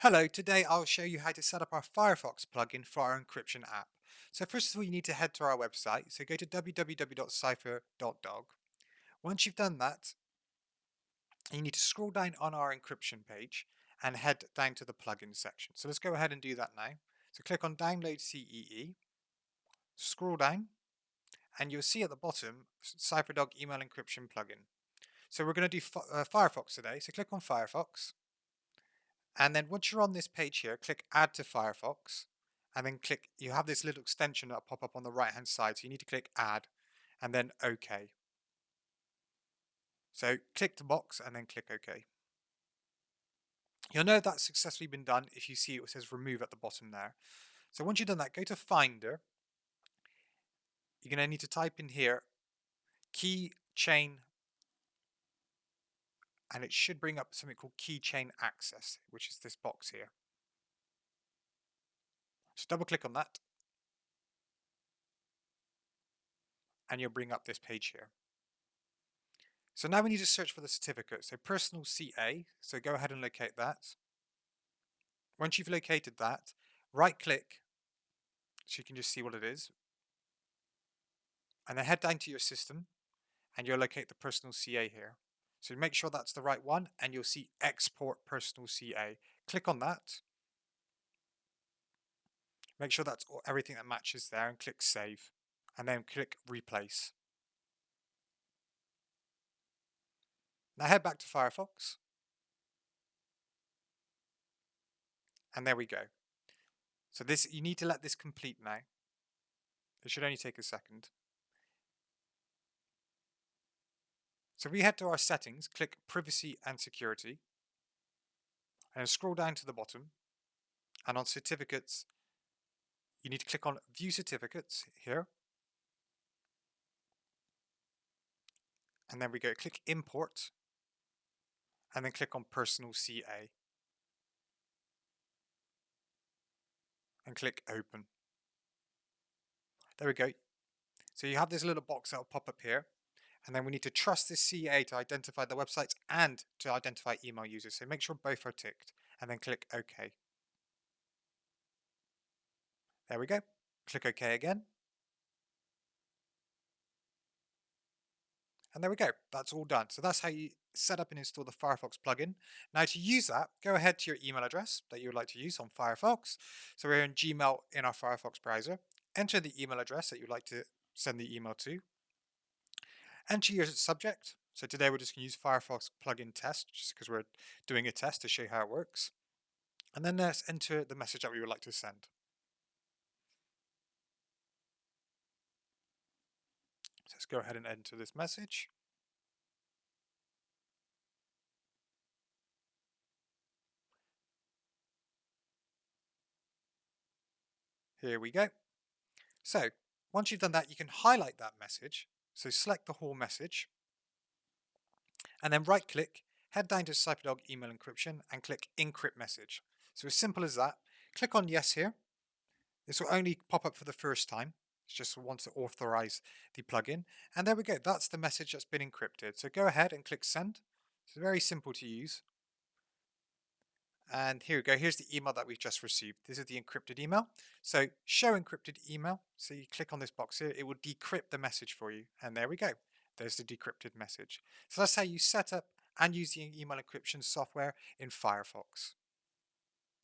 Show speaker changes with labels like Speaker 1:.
Speaker 1: Hello, today I'll show you how to set up our Firefox plugin for our encryption app. So first of all, you need to head to our website. So go to www.cypher.dog. Once you've done that, you need to scroll down on our encryption page and head down to the plugin section. So let's go ahead and do that now. So click on Download CEE, scroll down, and you'll see at the bottom Cypherdog Email Encryption plugin. So we're going to do Firefox today. So click on Firefox. And then once you're on this page here, click Add to Firefox, and then click, you have this little extension that'll pop up on the right hand side, so you need to click Add, and then OK. So click the box and then click OK. You'll know that's successfully been done if you see it says Remove at the bottom there. So once you've done that, go to Finder. You're going to need to type in here keychain, and it should bring up something called keychain access, which is this box here. So double click on that, and you'll bring up this page here. So now we need to search for the certificate. So personal CA, so go ahead and locate that. Once you've located that, right click, so you can just see what it is. And then head down to your system and you'll locate the personal CA here. So make sure that's the right one and you'll see export personal CA. Click on that. Make sure that's everything that matches there and click save. And then click replace. Now head back to Firefox. And there we go. So this, you need to let this complete now. It should only take a second. So we head to our settings, click privacy and security, and scroll down to the bottom. And on certificates, you need to click on view certificates here. And then we go click import, and then click on personal CA. And click open. There we go. So you have this little box that will pop up here. And then we need to trust this CA to identify the websites and to identify email users. So make sure both are ticked and then click OK. There we go. Click OK again. And there we go. That's all done. So that's how you set up and install the Firefox plugin. Now to use that, go ahead to your email address that you would like to use on Firefox. So we're in Gmail in our Firefox browser. Enter the email address that you'd like to send the email to. Enter your subject. So today we're just going to use Firefox plugin test just because we're doing a test to show you how it works. And then let's enter the message that we would like to send. So let's go ahead and enter this message. Here we go. So once you've done that, you can highlight that message. So select the whole message and then right click, head down to Cypherdog Email Encryption and click Encrypt Message. So as simple as that. Click on yes here. This will only pop up for the first time. It's just wants to authorize the plugin. And there we go. That's the message that's been encrypted. So go ahead and click send. It's very simple to use. And here we go. Here's the email that we've just received. This is the encrypted email. So show encrypted email. So you click on this box here. It will decrypt the message for you. And there we go. There's the decrypted message. So that's how you set up and use the email encryption software in Firefox.